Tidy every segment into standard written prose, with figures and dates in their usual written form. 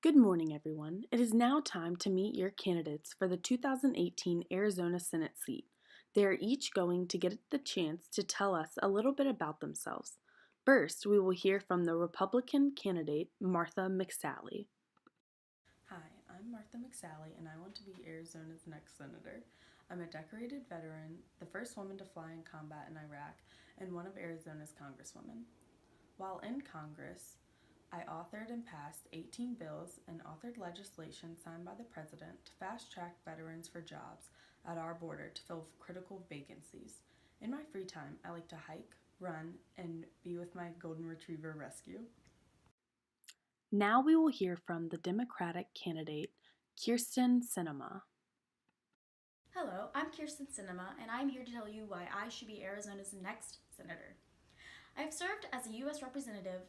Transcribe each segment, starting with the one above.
Good morning, everyone. It is now time to meet your candidates for the 2018 Arizona Senate seat. They are each going to get the chance to tell us a little bit about themselves. First, we will hear from the Republican candidate, Martha McSally. Hi, I'm Martha McSally, and I want to be Arizona's next senator. I'm a decorated veteran, the first woman to fly in combat in Iraq, and one of Arizona's congresswomen. While in Congress, I authored and passed 18 bills and authored legislation signed by the president to fast track veterans for jobs at our border to fill critical vacancies. In my free time, I like to hike, run, and be with my golden retriever rescue. Now we will hear from the Democratic candidate, Kyrsten Sinema. Hello, I'm Kyrsten Sinema, and I'm here to tell you why I should be Arizona's next senator. I have served as a U.S. representative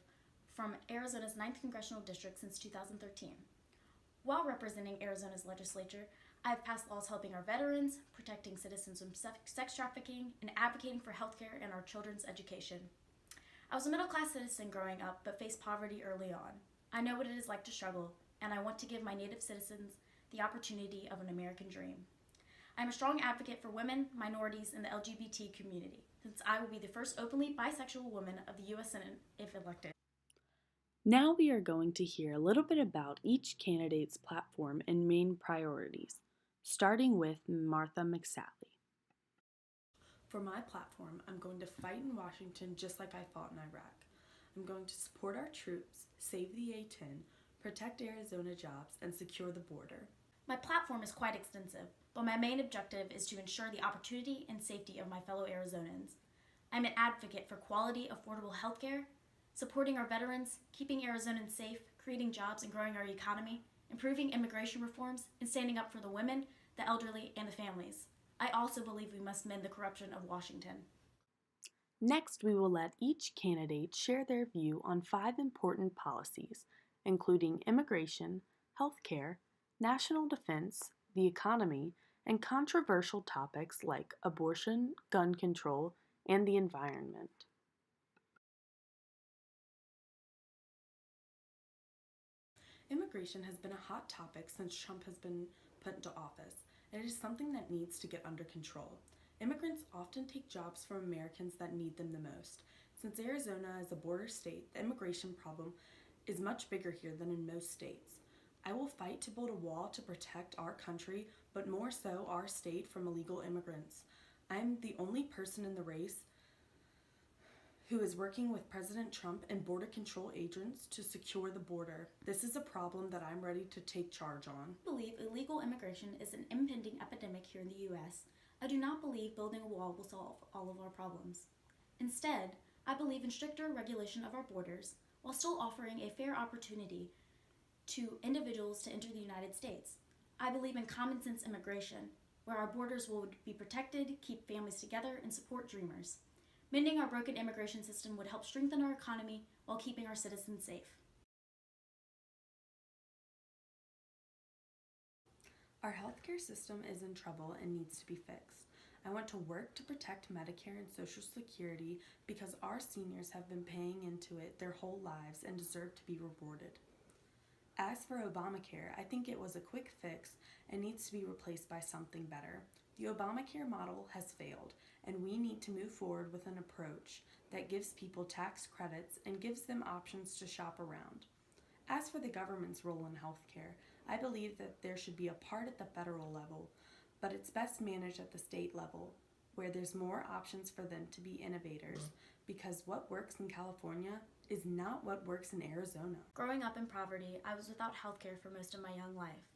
from Arizona's 9th Congressional District since 2013. While representing Arizona's legislature, I have passed laws helping our veterans, protecting citizens from sex trafficking, and advocating for healthcare and our children's education. I was a middle class citizen growing up, but faced poverty early on. I know what it is like to struggle, and I want to give my native citizens the opportunity of an American dream. I am a strong advocate for women, minorities, and the LGBT community, since I will be the first openly bisexual woman of the U.S. Senate if elected. Now we are going to hear a little bit about each candidate's platform and main priorities, starting with Martha McSally. For my platform, I'm going to fight in Washington just like I fought in Iraq. I'm going to support our troops, save the A-10, protect Arizona jobs, and secure the border. My platform is quite extensive, but my main objective is to ensure the opportunity and safety of my fellow Arizonans. I'm an advocate for quality, affordable health care, supporting our veterans, keeping Arizonans safe, creating jobs and growing our economy, improving immigration reforms, and standing up for the women, the elderly, and the families. I also believe we must mend the corruption of Washington. Next, we will let each candidate share their view on 5 important policies, including immigration, healthcare, national defense, the economy, and controversial topics like abortion, gun control, and the environment. Immigration has been a hot topic since Trump has been put into office, and it is something that needs to get under control. Immigrants often take jobs from Americans that need them the most. Since Arizona is a border state, the immigration problem is much bigger here than in most states. I will fight to build a wall to protect our country, but more so our state, from illegal immigrants. I am the only person in the race who is working with President Trump and border control agents to secure the border. This is a problem that I'm ready to take charge on. I believe illegal immigration is an impending epidemic here in the U.S. I do not believe building a wall will solve all of our problems. Instead, I believe in stricter regulation of our borders while still offering a fair opportunity to individuals to enter the United States. I believe in common sense immigration, where our borders will be protected, keep families together, and support dreamers. Mending our broken immigration system would help strengthen our economy while keeping our citizens safe. Our healthcare system is in trouble and needs to be fixed. I want to work to protect Medicare and Social Security because our seniors have been paying into it their whole lives and deserve to be rewarded. As for Obamacare, I think it was a quick fix and needs to be replaced by something better. The Obamacare model has failed, and we need to move forward with an approach that gives people tax credits and gives them options to shop around. As for the government's role in healthcare, I believe that there should be a part at the federal level, but it's best managed at the state level, where there's more options for them to be innovators, because what works in California is not what works in Arizona. Growing up in poverty, I was without health care for most of my young life.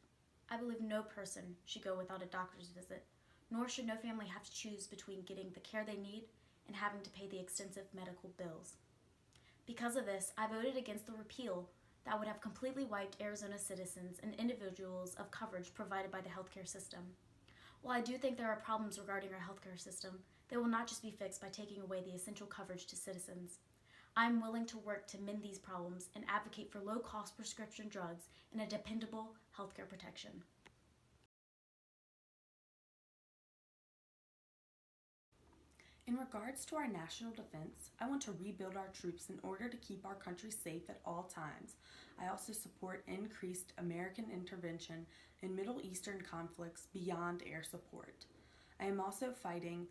I believe no person should go without a doctor's visit, nor should no family have to choose between getting the care they need and having to pay the extensive medical bills. Because of this, I voted against the repeal that would have completely wiped Arizona citizens and individuals of coverage provided by the healthcare system. While I do think there are problems regarding our healthcare system, they will not just be fixed by taking away the essential coverage to citizens. I am willing to work to mend these problems and advocate for low-cost prescription drugs and a dependable healthcare protection. In regards to our national defense, I want to rebuild our troops in order to keep our country safe at all times. I also support increased American intervention in Middle Eastern conflicts beyond air support. I am also fighting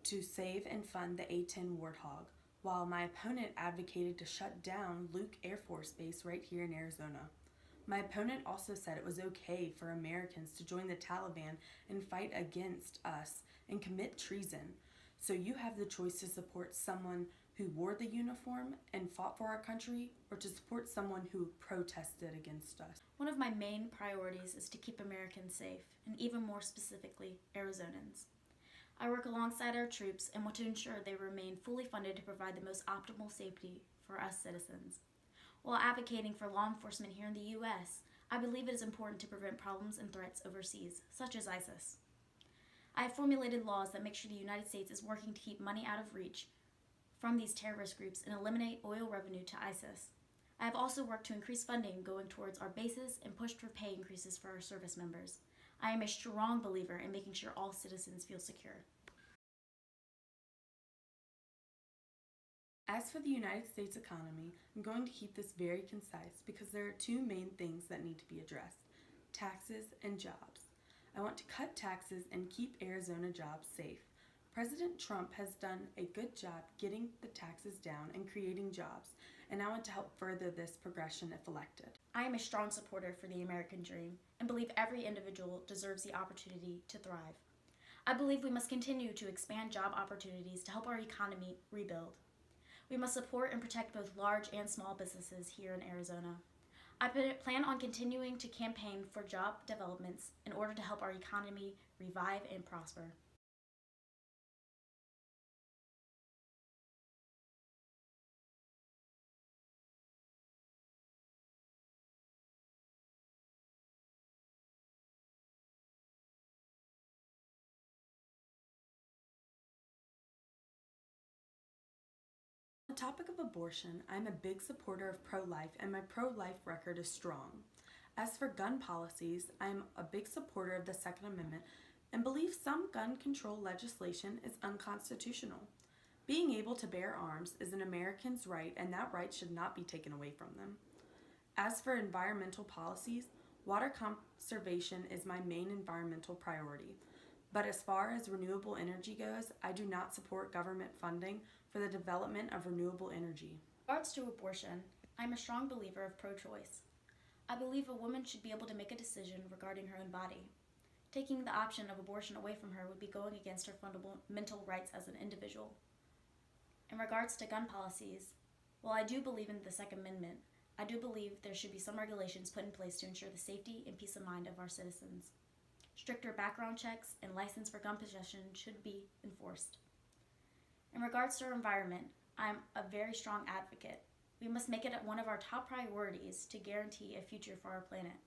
to save and fund the A-10 Warthog, while my opponent advocated to shut down Luke Air Force Base right here in Arizona. My opponent also said it was okay for Americans to join the Taliban and fight against us and commit treason. So you have the choice to support someone who wore the uniform and fought for our country, or to support someone who protested against us. One of my main priorities is to keep Americans safe, and even more specifically, Arizonans. I work alongside our troops and want to ensure they remain fully funded to provide the most optimal safety for us citizens. While advocating for law enforcement here in the U.S., I believe it is important to prevent problems and threats overseas, such as ISIS. I have formulated laws that make sure the United States is working to keep money out of reach from these terrorist groups and eliminate oil revenue to ISIS. I have also worked to increase funding going towards our bases and pushed for pay increases for our service members. I am a strong believer in making sure all citizens feel secure. As for the United States economy, I'm going to keep this very concise because there are two main things that need to be addressed: taxes and jobs. I want to cut taxes and keep Arizona jobs safe. President Trump has done a good job getting the taxes down and creating jobs, and I want to help further this progression if elected. I am a strong supporter for the American dream and believe every individual deserves the opportunity to thrive. I believe we must continue to expand job opportunities to help our economy rebuild. We must support and protect both large and small businesses here in Arizona. I plan on continuing to campaign for job developments in order to help our economy revive and prosper. On the topic of abortion, I'm a big supporter of pro-life, and my pro-life record is strong. As for gun policies, I'm a big supporter of the Second Amendment and believe some gun control legislation is unconstitutional. Being able to bear arms is an American's right, and that right should not be taken away from them. As for environmental policies, water conservation is my main environmental priority. But as far as renewable energy goes, I do not support government funding for the development of renewable energy. In regards to abortion, I am a strong believer of pro-choice. I believe a woman should be able to make a decision regarding her own body. Taking the option of abortion away from her would be going against her fundamental rights as an individual. In regards to gun policies, while I do believe in the Second Amendment, I do believe there should be some regulations put in place to ensure the safety and peace of mind of our citizens. Stricter background checks and license for gun possession should be enforced. In regards to our environment, I'm a very strong advocate. We must make it one of our top priorities to guarantee a future for our planet.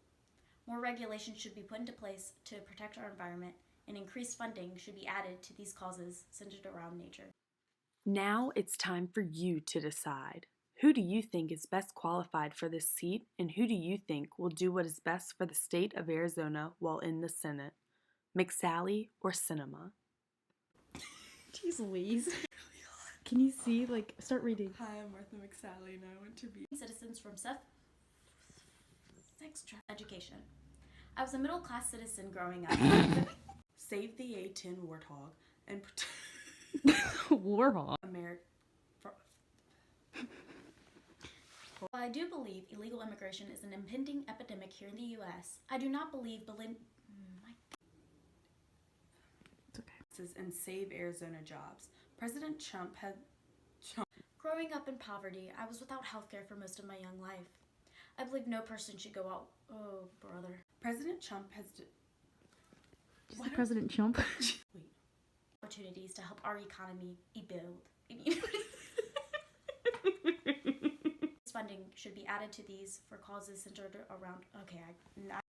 More regulations should be put into place to protect our environment, and increased funding should be added to these causes centered around nature. Now it's time for you to decide. Who do you think is best qualified for this seat, and who do you think will do what is best for the state of Arizona while in the Senate? McSally or Sinema? Jeez Louise. Can you see, start reading. Hi, I'm Martha McSally, and I want to be Citizens from education. I was a middle-class citizen growing up. save the A-10 Warthog and protect Warhol. America. While I do believe illegal immigration is an impending epidemic here in the U.S., I do not believe It's okay. And save Arizona jobs. President Trump had Growing up in poverty, I was without health care for most of my young life. I believe no person should go out. Oh, brother. President Trump has President Trump. wait. Opportunities to help our economy rebuild. Funding should be added to these for causes centered around. Okay, I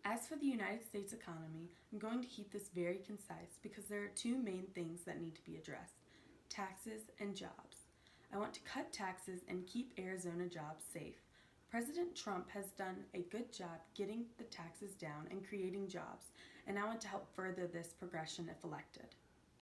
As for the United States economy, I'm going to keep this very concise because there are two main things that need to be addressed: taxes and jobs. I want to cut taxes and keep Arizona jobs safe. President Trump has done a good job getting the taxes down and creating jobs, and I want to help further this progression if elected.